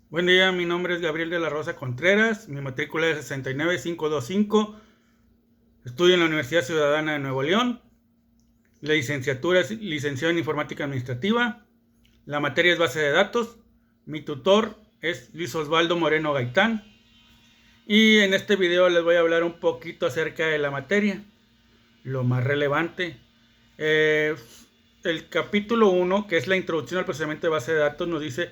Buen día, mi nombre es Gabriel de la Rosa Contreras, mi matrícula es 69525, estudio en la Universidad Ciudadana de Nuevo León, la licenciatura es licenciado en Informática Administrativa, la materia es base de datos, mi tutor es Luis Osvaldo Moreno Gaitán y en este video les voy a hablar un poquito acerca de la materia, lo más relevante. Eh, el capítulo 1, que es la introducción al procesamiento de base de datos, nos dice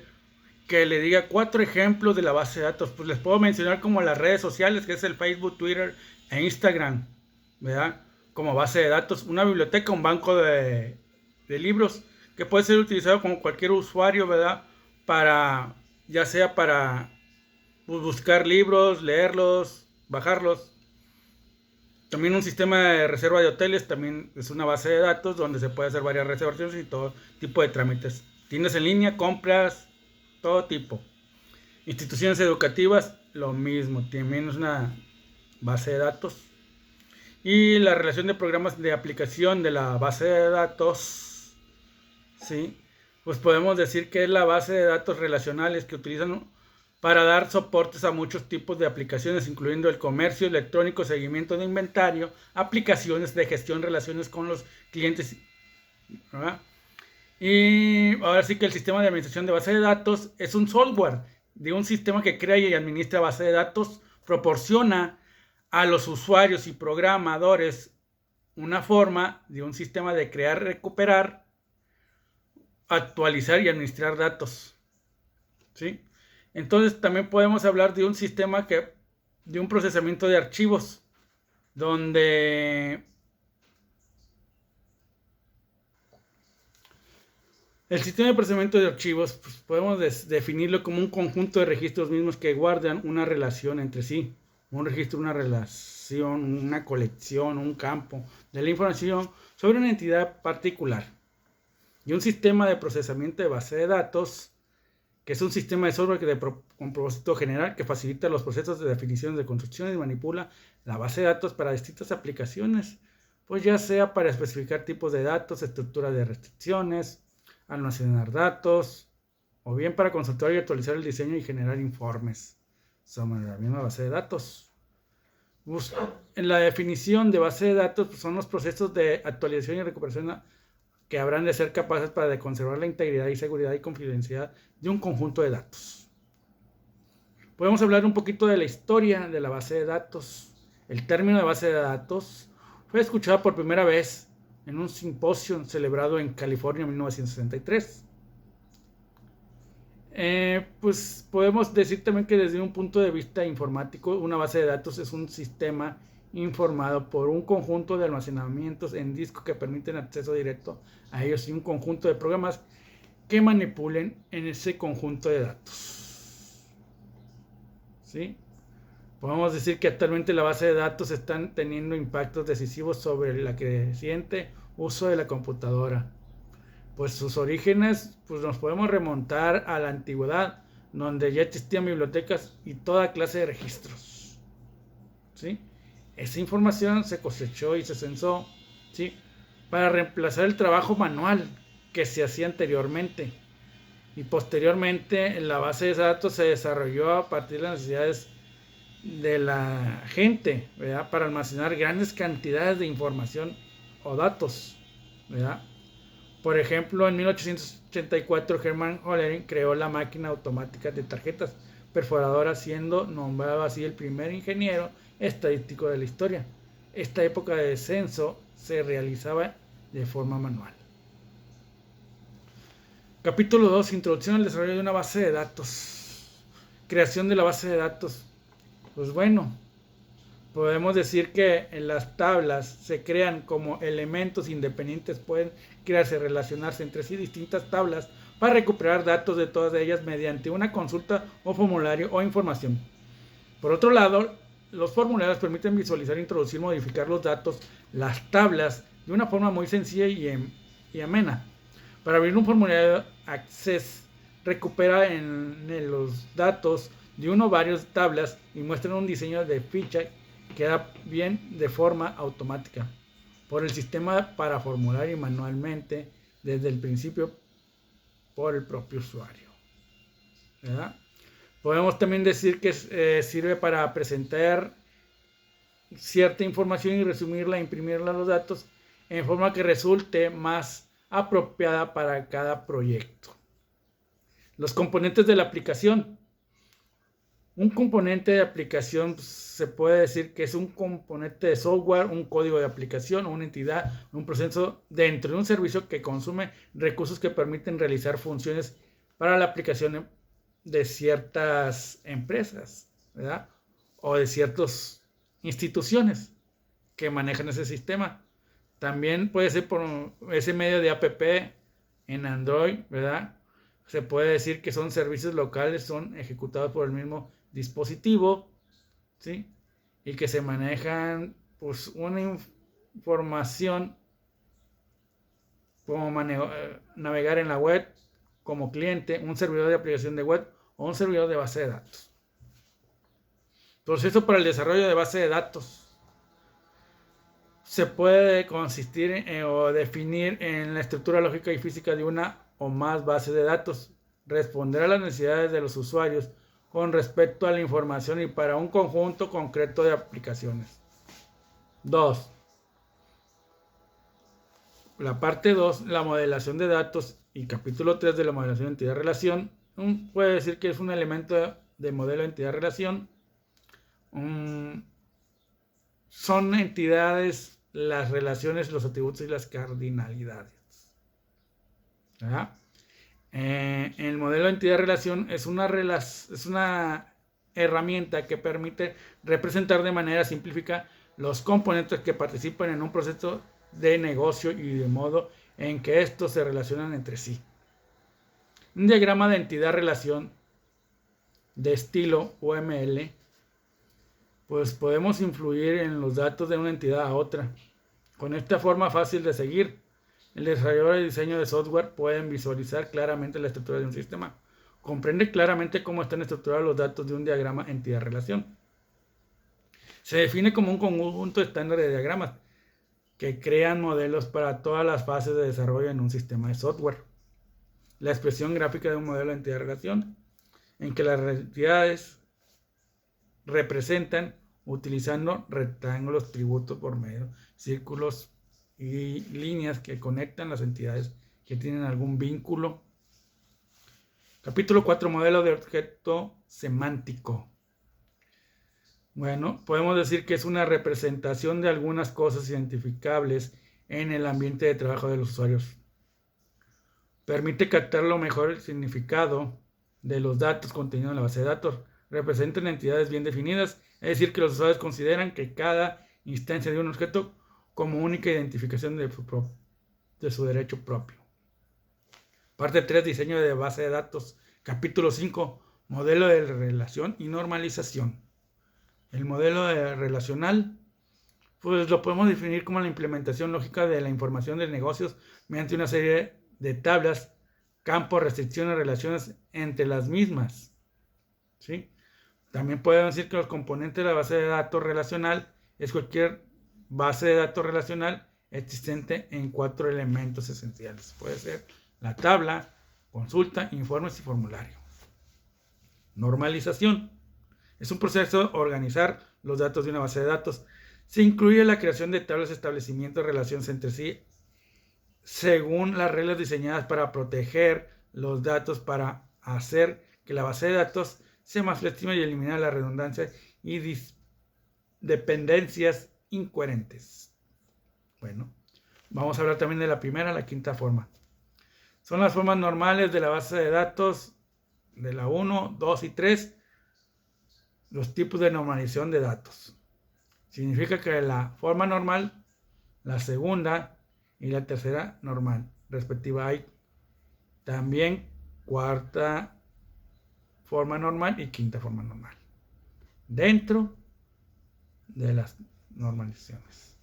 que le diga 4 ejemplos de la base de datos. Pues les puedo mencionar como las redes sociales, que es el Facebook, Twitter e Instagram, ¿verdad? Como base de datos. Una biblioteca, un banco de libros, que puede ser utilizado como cualquier usuario, ¿verdad? Para, ya sea para buscar libros, leerlos, bajarlos. También un sistema de reserva de hoteles, también es una base de datos donde se puede hacer varias reservaciones y todo tipo de trámites. Tiendas en línea, compras, todo tipo. Instituciones educativas, lo mismo, también es una base de datos. Y la relación de programas de aplicación de la base de datos, ¿sí? Pues podemos decir que es la base de datos relacionales que utilizan para dar soportes a muchos tipos de aplicaciones, incluyendo el comercio electrónico, seguimiento de inventario, aplicaciones de gestión, relaciones con los clientes, ¿verdad? Y ahora sí que el sistema de administración de base de datos es un software de un sistema que crea y administra base de datos, proporciona a los usuarios y programadores una forma de un sistema de crear, recuperar, actualizar y administrar datos, ¿sí? Entonces también podemos hablar de un sistema de un procesamiento de archivos, donde el sistema de procesamiento de archivos, pues podemos definirlo como un conjunto de registros mismos que guardan una relación entre sí. Un registro, una relación, una colección, un campo de la información sobre una entidad particular. Y un sistema de procesamiento de base de datos, que es un sistema de software con propósito general que facilita los procesos de definición de construcciones y manipula la base de datos para distintas aplicaciones, pues ya sea para especificar tipos de datos, estructura de restricciones, almacenar datos, o bien para consultar y actualizar el diseño y generar informes sobre la misma base de datos. En la definición de base de datos, pues son los procesos de actualización y recuperación que habrán de ser capaces para conservar la integridad y seguridad y confidencialidad de un conjunto de datos. Podemos hablar un poquito de la historia de la base de datos. El término de base de datos fue escuchado por primera vez en un simposio celebrado en California en 1963. Pues podemos decir también que desde un punto de vista informático, una base de datos es un sistema informado por un conjunto de almacenamientos en disco que permiten acceso directo a ellos y un conjunto de programas que manipulen en ese conjunto de datos, ¿sí? Podemos decir que actualmente la base de datos están teniendo impactos decisivos sobre el creciente uso de la computadora. Pues sus orígenes, pues nos podemos remontar a la antigüedad, donde ya existían bibliotecas y toda clase de registros, ¿sí? Esa información se cosechó y se censó, ¿sí? Para reemplazar el trabajo manual que se hacía anteriormente. Y posteriormente la base de datos se desarrolló a partir de las necesidades de la gente, ¿verdad? Para almacenar grandes cantidades de información o datos, ¿verdad? Por ejemplo, en 1884 Hermann Hollerin creó la máquina automática de tarjetas perforadoras, siendo nombrado así el primer ingeniero estadístico de la historia. Esta época de censo se realizaba de forma manual. Capítulo 2. Introducción al desarrollo de una base de datos. Creación de la base de datos. Pues bueno, podemos decir que en las tablas se crean como elementos independientes, pueden crearse, relacionarse entre sí distintas tablas para recuperar datos de todas ellas mediante una consulta o formulario o información. Por otro lado, los formularios permiten visualizar, introducir, modificar los datos, las tablas, de una forma muy sencilla y amena. Para abrir un formulario Access, recupera en los datos de uno o varias tablas y muestran un diseño de ficha que da bien de forma automática por el sistema para formular y manualmente desde el principio por el propio usuario, ¿verdad? Podemos también decir que sirve para presentar cierta información y resumirla, imprimirla a los datos en forma que resulte más apropiada para cada proyecto. Los componentes de la aplicación. Un componente de aplicación se puede decir que es un componente de software, un código de aplicación, una entidad, un proceso dentro de un servicio que consume recursos que permiten realizar funciones para la aplicación de ciertas empresas, ¿verdad? O de ciertas instituciones que manejan ese sistema. También puede ser por ese medio de app en Android, ¿verdad? Se puede decir que son servicios locales, son ejecutados por el mismo dispositivo, ¿sí? Y que se manejan pues una información como navegar en la web como cliente, un servidor de aplicación de web o un servidor de base de datos. Proceso para el desarrollo de base de datos. Se puede consistir o definir en la estructura lógica y física de una o más bases de datos, responder a las necesidades de los usuarios con respecto a la información y para un conjunto concreto de aplicaciones. 2. La parte 2, la modelación de datos, y capítulo 3 de la modelación de entidad-relación. Puede decir que es un elemento de modelo de entidad-relación. Son entidades, las relaciones, los atributos y las cardinalidades. ¿Verdad? El modelo de entidad-relación es una herramienta que permite representar de manera simplificada los componentes que participan en un proceso de negocio y de modo en que estos se relacionan entre sí. Un diagrama de entidad-relación de estilo UML, pues podemos influir en los datos de una entidad a otra. Con esta forma fácil de seguir, el desarrollador de diseño de software pueden visualizar claramente la estructura de un sistema. Comprende claramente cómo están estructurados los datos de un diagrama entidad-relación. Se define como un conjunto estándar de diagramas que crean modelos para todas las fases de desarrollo en un sistema de software. La expresión gráfica de un modelo de entidad-relación, en que las entidades representan utilizando rectángulos, tributos por medio, círculos y líneas que conectan las entidades que tienen algún vínculo. Capítulo 4, modelo de objeto semántico. Bueno, podemos decir que es una representación de algunas cosas identificables en el ambiente de trabajo de los usuarios. Permite captar lo mejor el significado de los datos contenidos en la base de datos. Representan entidades bien definidas, es decir, que los usuarios consideran que cada instancia de un objeto como única identificación de su derecho propio. Parte 3, diseño de base de datos. Capítulo 5, modelo de relación y normalización. El modelo relacional, pues lo podemos definir como la implementación lógica de la información de negocios mediante una serie de tablas, campos, restricciones, relaciones entre las mismas. ¿Sí? También podemos decir que los componentes de la base de datos relacional es cualquier base de datos relacional existente en 4 elementos esenciales. Puede ser la tabla, consulta, informes y formulario. Normalización. Es un proceso de organizar los datos de una base de datos. Se incluye la creación de tablas, establecimientos, relaciones entre sí, según las reglas diseñadas para proteger los datos, para hacer que la base de datos sea más flexible y eliminar la redundancia y dependencias incoherentes. Bueno, vamos a hablar también de la primera, la quinta forma. Son las formas normales de la base de datos de la 1, 2 y 3. Los tipos de normalización de datos. Significa que la forma normal, la segunda y la tercera normal, respectiva. Hay también cuarta forma normal y quinta forma normal dentro de las normalizaciones.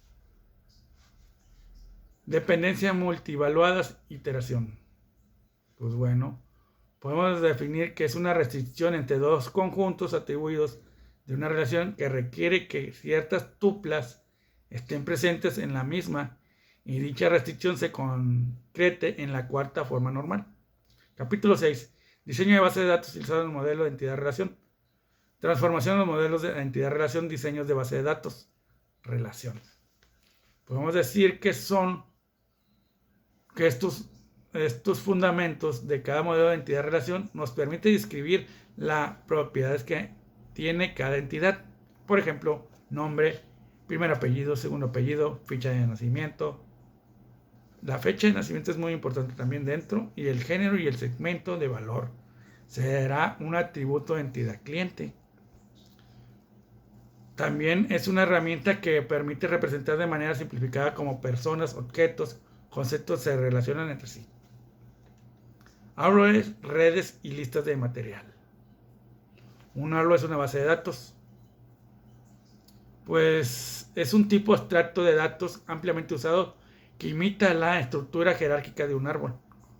Dependencia multivaluadas, iteración. Pues bueno, podemos definir que es una restricción entre dos conjuntos atribuidos de una relación que requiere que ciertas tuplas estén presentes en la misma y dicha restricción se concrete en la cuarta forma normal. Capítulo 6. Diseño de base de datos utilizado en el modelo de entidad-relación. Transformación de los modelos de entidad-relación, diseños de base de datos, relaciones. Podemos decir que estos fundamentos de cada modelo de entidad-relación nos permite describir las propiedades que tiene cada entidad. Por ejemplo, nombre, primer apellido, segundo apellido, fecha de nacimiento. La fecha de nacimiento es muy importante también dentro, y el género y el segmento de valor. Será un atributo de entidad cliente. También es una herramienta que permite representar de manera simplificada cómo personas, objetos, conceptos se relacionan entre sí. Árboles, redes y listas de material. Un árbol es una base de datos. Pues es un tipo abstracto de datos ampliamente usado que imita la estructura jerárquica de un árbol,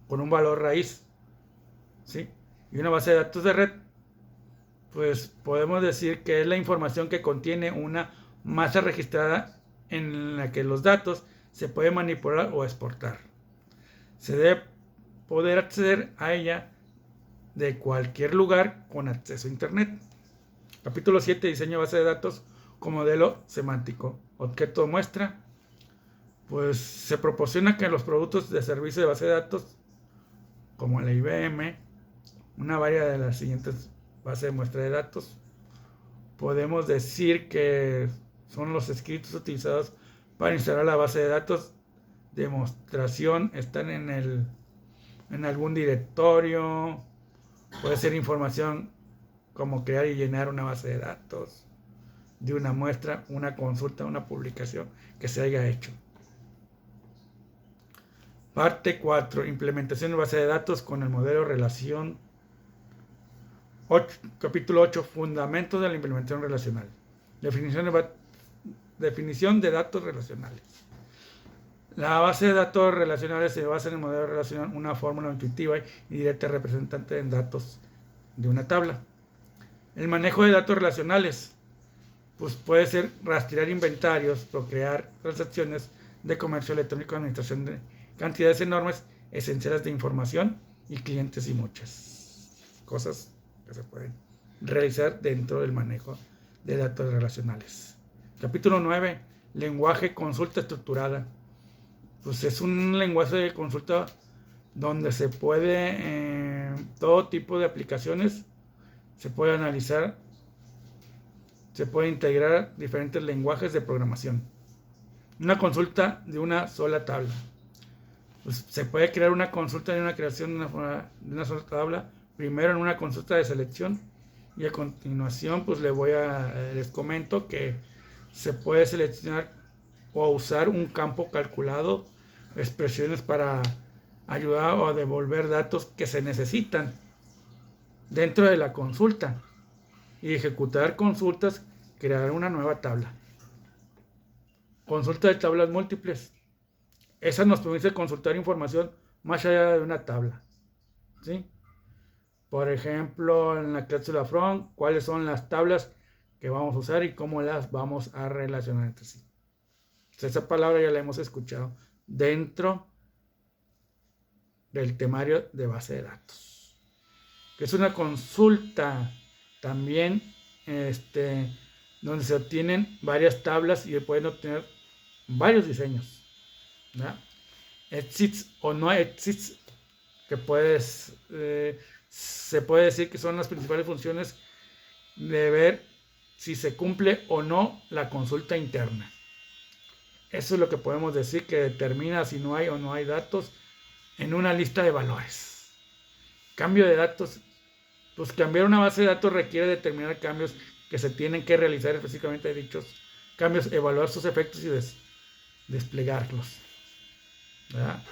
con un valor raíz. ¿Sí? Y una base de datos de red, pues podemos decir que es la información que contiene una masa registrada en la que los datos se pueden manipular o exportar. Se debe poder acceder a ella de cualquier lugar con acceso a Internet. Capítulo 7. Diseño de base de datos con modelo semántico. Objeto muestra. Pues se proporciona que los productos de servicio de base de datos, como la IBM, una variedad de las siguientes bases de muestra de datos, podemos decir que son los scripts utilizados para instalar la base de datos. Demostración, están en algún directorio. Puede ser información como crear y llenar una base de datos de una muestra, una consulta, una publicación que se haya hecho. Parte 4. Implementación de base de datos con el modelo relación. Capítulo 8. Fundamentos de la implementación relacional. Definición de datos relacionales. La base de datos relacionales se basa en el modelo relacional, una fórmula intuitiva y directa representante de datos de una tabla. El manejo de datos relacionales, pues puede ser rastrear inventarios, procrear transacciones de comercio electrónico, administración de cantidades enormes, esenciales de información y clientes y muchas cosas que se pueden realizar dentro del manejo de datos relacionales. Capítulo 9. Lenguaje consulta estructurada. Pues es un lenguaje de consulta donde se puede, todo tipo de aplicaciones, se puede analizar, se puede integrar diferentes lenguajes de programación. Una consulta de una sola tabla. Pues se puede crear una consulta de una creación de una sola tabla, primero en una consulta de selección, y a continuación pues les comento que se puede seleccionar o usar un campo calculado, expresiones para ayudar o devolver datos que se necesitan dentro de la consulta, y ejecutar consultas, crear una nueva tabla. Consulta de tablas múltiples. Esa nos permite consultar información más allá de una tabla. ¿Sí? Por ejemplo, en la cláusula from, cuáles son las tablas que vamos a usar y cómo las vamos a relacionar entre sí. Esa palabra ya la hemos escuchado dentro del temario de base de datos. Que es una consulta también donde se obtienen varias tablas y pueden obtener varios diseños. ¿Verdad? Exits o no exits, que se puede decir que son las principales funciones de ver si se cumple o no la consulta interna. Eso es lo que podemos decir que determina si no hay o no hay datos en una lista de valores. Cambio de datos. Pues cambiar una base de datos requiere determinar cambios que se tienen que realizar específicamente de dichos cambios, evaluar sus efectos y desplegarlos. ¿Verdad?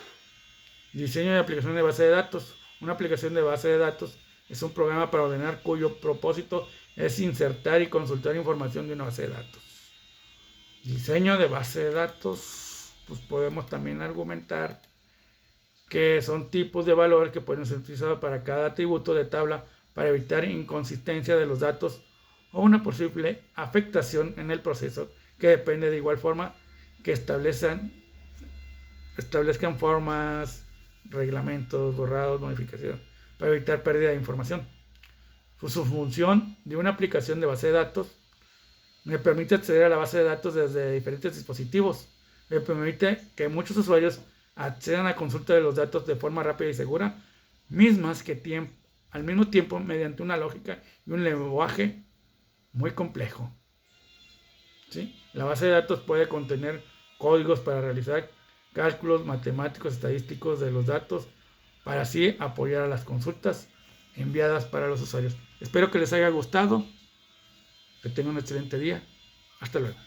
Diseño de aplicación de base de datos. Una aplicación de base de datos es un programa para ordenar cuyo propósito es insertar y consultar información de una base de datos. Diseño de base de datos, pues podemos también argumentar que son tipos de valores que pueden ser utilizados para cada atributo de tabla para evitar inconsistencia de los datos o una posible afectación en el proceso, que depende de igual forma que establezcan formas, reglamentos, borrados, modificaciones, para evitar pérdida de información. Su función de una aplicación de base de datos me permite acceder a la base de datos desde diferentes dispositivos. Me permite que muchos usuarios accedan a consulta de los datos de forma rápida y segura, mismas que al mismo tiempo mediante una lógica y un lenguaje muy complejo. ¿Sí? La base de datos puede contener códigos para realizar cálculos matemáticos estadísticos de los datos para así apoyar a las consultas enviadas para los usuarios. Espero que les haya gustado. Que tengan un excelente día. Hasta luego.